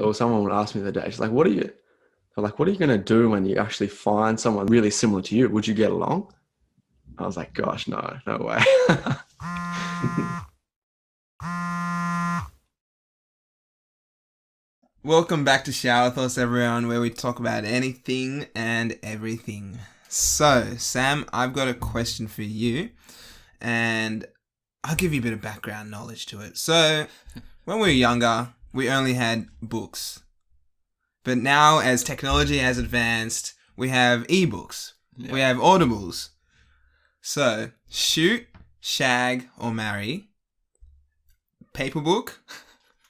or someone would ask me the other day, she's like, what are you going to do when you actually find someone really similar to you? Would you get along? I was like, gosh, no way. Welcome back to Shower Thoughts, everyone, where we talk about anything and everything. So, Sam, I've got a question for you, and I'll give you a bit of background knowledge to it. So, when we were younger, we only had books. But now, as technology has advanced, we have ebooks. Yeah. We have Audibles. So, shoot, shag, or marry, paper book,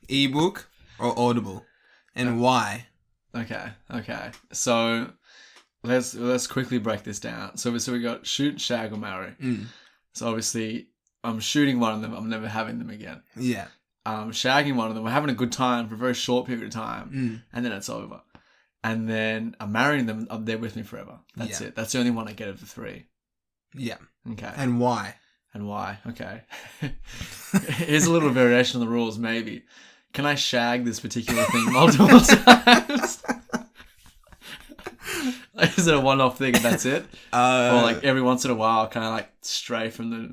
ebook, or Audible. And why? Okay. So let's quickly break this down. So we got shoot, shag, or marry. So obviously, I'm shooting one of them. I'm never having them again. Yeah. Shagging one of them. We're having a good time for a very short period of time, and then it's over. And then I'm marrying them. They're with me forever. That's it. That's the only one I get of the three. Yeah. Okay. And why? Okay. Here's a little variation on the rules, maybe. Can I shag this particular thing multiple times? Is it a one-off thing and that's it? Or like every once in a while, kind of like stray from the...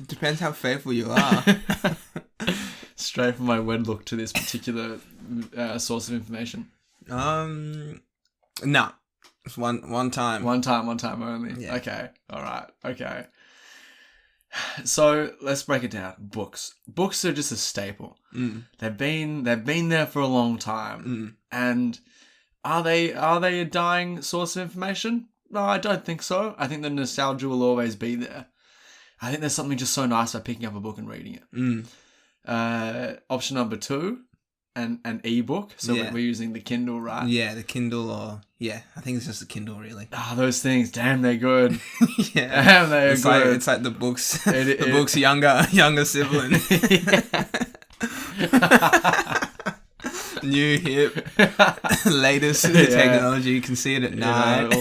Depends how faithful you are. Stray from my wed look to this particular source of information. No. It's one time. One time only. Yeah. Okay. All right. Okay. So let's break it down. Books are just a staple. They've been there for a long time. And are they a dying source of information? No, I don't think so. I think the nostalgia will always be there. I think there's something just so nice about picking up a book and reading it. Option number 2, an ebook. So we're using the Kindle, right? Yeah, the Kindle, or I think it's just the Kindle, really. Those things, damn, they're good. Yeah, damn, they're good. It's like the books, the book's younger sibling. New hip, latest technology. You can see it at night.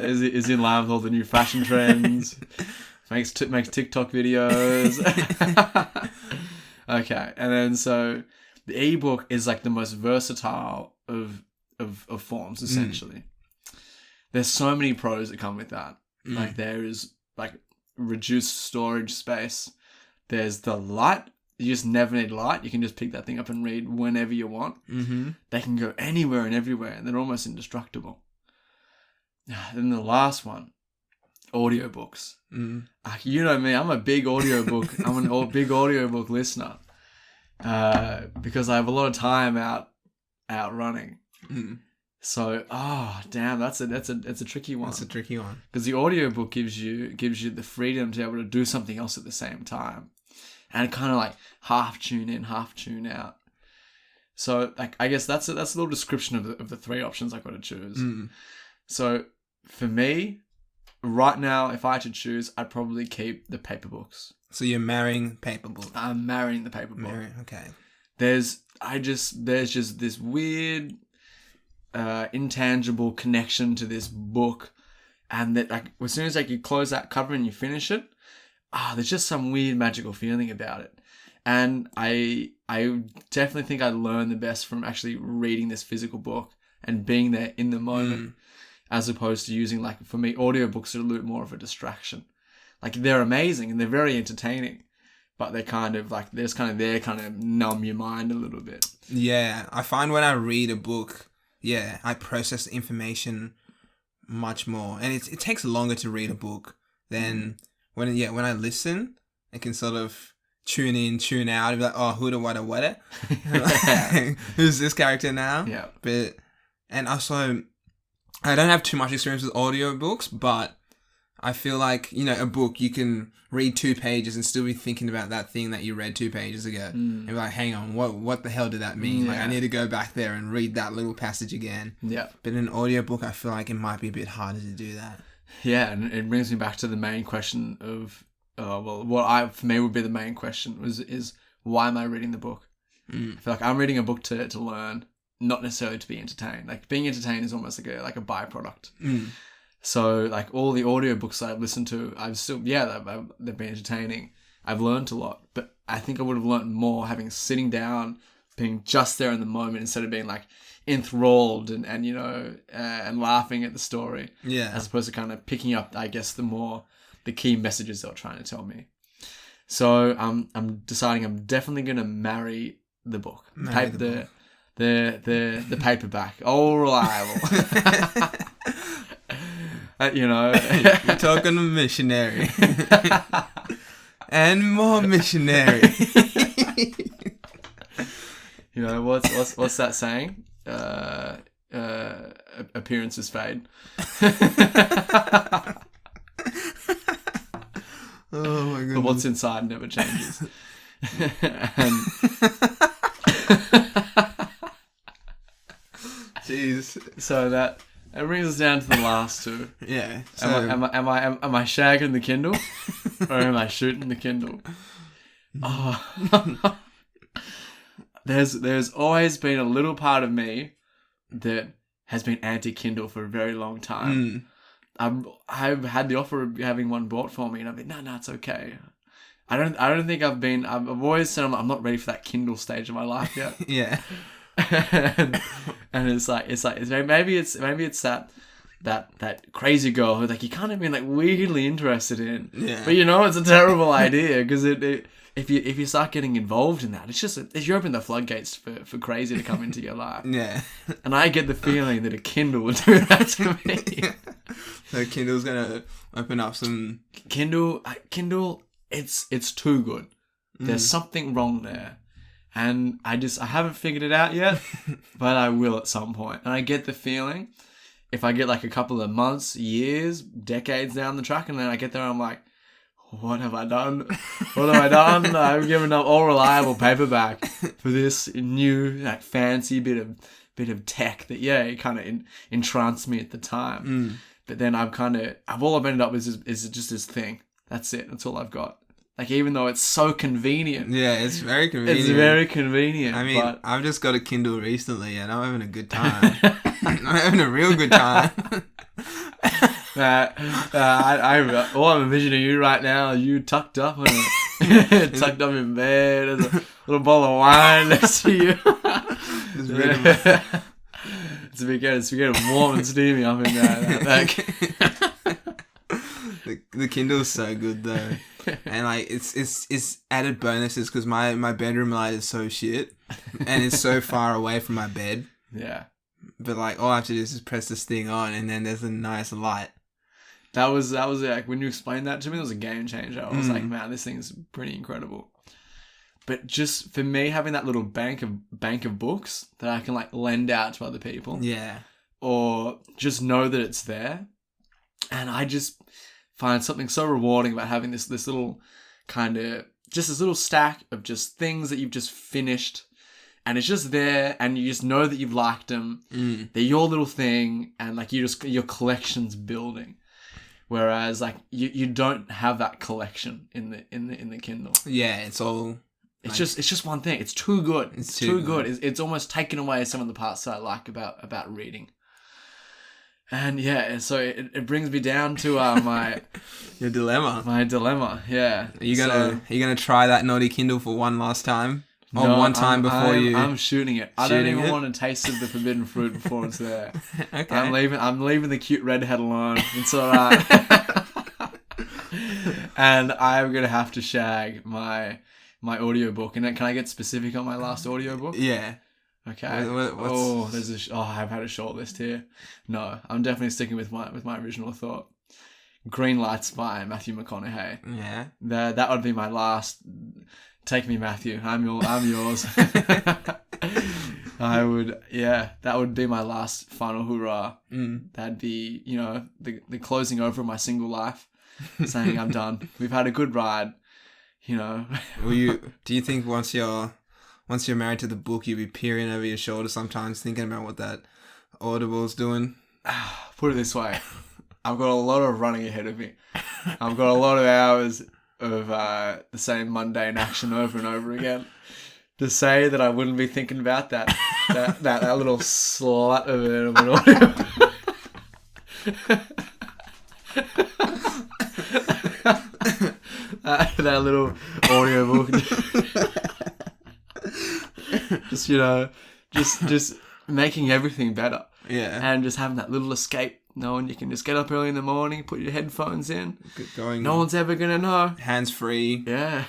Is in line with all the new fashion trends. makes TikTok videos. Okay, and then so the ebook is like the most versatile of forms, essentially. There's so many pros that come with that. Like there is like reduced storage space. There's the light. You just never need light. You can just pick that thing up and read whenever you want. They can go anywhere and everywhere, and they're almost indestructible. Then the last one, audiobooks. You know me, I'm a big audiobook. I'm a big audiobook listener. Because I have a lot of time out running. So, damn, that's a tricky one. That's a tricky one. Because the audiobook gives you the freedom to be able to do something else at the same time. And kind of like half tune in, half tune out. So, like, I guess that's a little description of the three options I've got to choose. So, for me, right now, if I had to choose, I'd probably keep the paper books. So you're marrying paper book. I'm marrying the paper book. Okay. There's just this weird, intangible connection to this book, and that like as soon as like you close that cover and you finish it, there's just some weird magical feeling about it. And I definitely think I learn the best from actually reading this physical book and being there in the moment, as opposed to using, like, for me, audiobooks are a little more of a distraction. Like, they're amazing and they're very entertaining, but they're kind of like, there kind of numb your mind a little bit. Yeah, I find when I read a book, I process the information much more. And it takes longer to read a book than when I listen. I can sort of tune in, tune out, and be like, oh, who'da, whata, whata. Who's this character now? Yeah. And also, I don't have too much experience with audiobooks, but I feel like, a book, you can read 2 pages and still be thinking about that thing that you read 2 pages ago. And be like, hang on, what the hell did that mean? Yeah. Like, I need to go back there and read that little passage again. Yeah. But in an audiobook, I feel like it might be a bit harder to do that. Yeah, and it brings me back to the main question of, for me would be the main question is why am I reading the book? I feel like I'm reading a book to learn, not necessarily to be entertained. Like, being entertained is almost like a byproduct. So, like, all the audiobooks that I've listened to, they've been entertaining. I've learned a lot, but I think I would have learned more sitting down, being just there in the moment instead of being like enthralled and and laughing at the story. Yeah. As opposed to kind of picking up, I guess, the key messages they were trying to tell me. So I'm deciding I'm definitely gonna marry the book. The paperback. All reliable. You're talking to missionary. And more missionary. What's that saying? Appearances fade. Oh my goodness. But what's inside never changes. Jeez. So that brings us down to the last two. Yeah. So Am I shagging the Kindle or am I shooting the Kindle? Oh. There's always been a little part of me that has been anti-Kindle for a very long time. I've had the offer of having one bought for me, and I've been no, it's okay. I don't think I've always said I'm not ready for that Kindle stage of my life yet. yeah. and it's maybe it's that crazy girl who like you kind of been like weirdly interested in. Yeah. But it's a terrible idea because if you start getting involved in that, it's just you open the floodgates for crazy to come into your life. Yeah. And I get the feeling that a Kindle would do that to me. So Kindle's gonna open up some Kindle. It's too good. There's something wrong there. And I haven't figured it out yet, but I will at some point. And I get the feeling if I get like a couple of months, years, decades down the track, and then I get there and I'm like, what have I done? What have I done? I've given up all reliable paperback for this new like fancy bit of tech that it kind of entranced me at the time. But then I've all I've ended up with is just this thing. That's it. That's all I've got. Like, even though it's so convenient. Yeah, it's very convenient. It's very convenient. I mean, but I've just got a Kindle recently and I'm having a good time. I'm having a real good time. All I'm envisioning you right now, you tucked up tucked up in bed, there's a little bowl of wine next to you. It's getting warm and steamy up in there. The Kindle's so good though. And like it's added bonuses because my bedroom light is so shit and it's so far away from my bed. Yeah. But like all I have to do is just press this thing on and then there's a nice light. That was like when you explained that to me, it was a game changer. I was like, man, this thing's pretty incredible. But just for me, having that little bank of books that I can like lend out to other people. Yeah. Or just know that it's there. And I just find something so rewarding about having this little kind of just this little stack of just things that you've just finished, and it's just there, and you just know that you've liked them. They're your little thing, and like your collection's building. Whereas like you don't have that collection in the Kindle. Yeah, it's all. It's just one thing. It's too good. It's too good. It's almost taken away some of the parts that I like about reading. And yeah, so it brings me down to your dilemma. My dilemma, yeah. Are you gonna try that naughty Kindle for one last time? One time before I'm shooting it. I don't even want to taste of the forbidden fruit before it's there. Okay. I'm leaving the cute redhead alone. It's alright. And I'm gonna have to shag my audiobook. And can I get specific on my last audiobook? Yeah. Okay. I've had a short list here. No, I'm definitely sticking with my original thought. Green Lights by Matthew McConaughey. Yeah. That would be my last. Take me, Matthew. I'm yours. That would be my last final hurrah. That'd be, the closing over of my single life, saying I'm done. We've had a good ride, Do you think once you're married to the book, you'll be peering over your shoulder sometimes, thinking about what that Audible's doing? Put it this way. I've got a lot of running ahead of me. I've got a lot of hours of the same mundane action over and over again. To say that I wouldn't be thinking about that little slut of an audio. that little audio book. just, you know, just making everything better. Yeah. And just having that little escape, knowing you can just get up early in the morning, put your headphones in. Going. No one's ever going to know. Hands free. Yeah.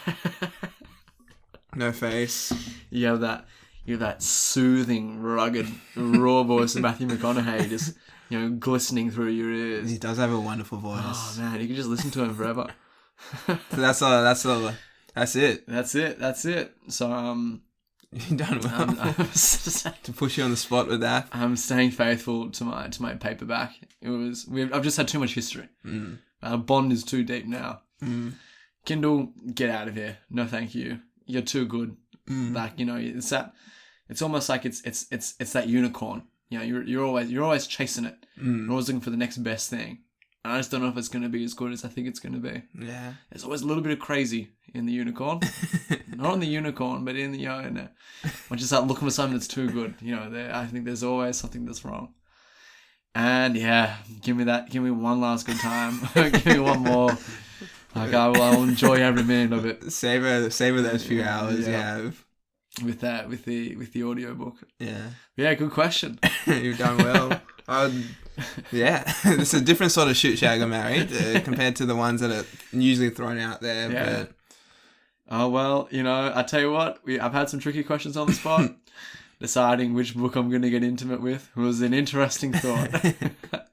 No face. You have that soothing, rugged, raw voice of Matthew McConaughey just, you know, glistening through your ears. He does have a wonderful voice. Oh man, you can just listen to him forever. So that's all. That's it. That's it. So You've done well. To push you on the spot with that. I'm staying faithful to my paperback. I've just had too much history. Bond is too deep now. Kindle, get out of here. No, thank you. You're too good. Like, you know, it's almost like it's that unicorn. You know, you're always chasing it. You're always looking for the next best thing. And I just don't know if it's going to be as good as I think it's going to be. Yeah. There's always a little bit of crazy in the unicorn. Not on the unicorn, but in the, you know, once you start looking for something that's too good, you know, I think there's always something that's wrong. And yeah, give me one last good time. Give me one more. Like I will enjoy every minute of it. Savor those few hours you have. With the audiobook. Yeah. Yeah, good question. You've done well. Yeah, it's a different sort of shoot, Shag Or Marry compared to the ones that are usually thrown out there. Yeah. But... Oh, well, you know, I tell you what, I've had some tricky questions on the spot. Deciding which book I'm going to get intimate with was an interesting thought. But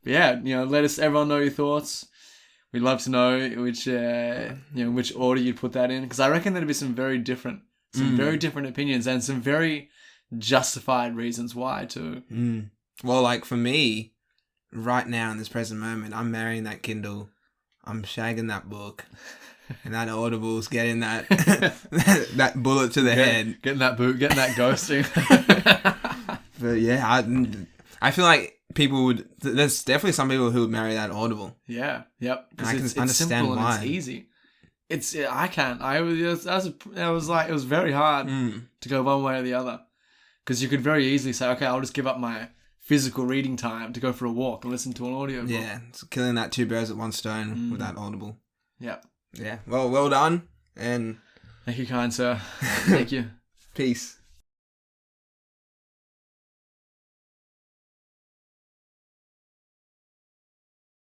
yeah, you know, let everyone know your thoughts. We'd love to know which order you'd put that in, because I reckon there'd be some very different opinions and some very justified reasons why too. Well, like for me, right now in this present moment, I'm marrying that Kindle, I'm shagging that book, and that Audible's getting that that bullet to the head, getting that boot, getting that ghosting. But yeah, I feel like people would. There's definitely some people who would marry that Audible. Yeah, yep. I can it's understand simple why. and it's easy. I can't. It was very hard to go one way or the other, because you could very easily say, okay, I'll just give up my physical reading time to go for a walk and listen to an audio book. Yeah, it's killing that two birds with one stone with that Audible. Yep. Yeah. Well done, and thank you, kind sir. Thank you. Peace.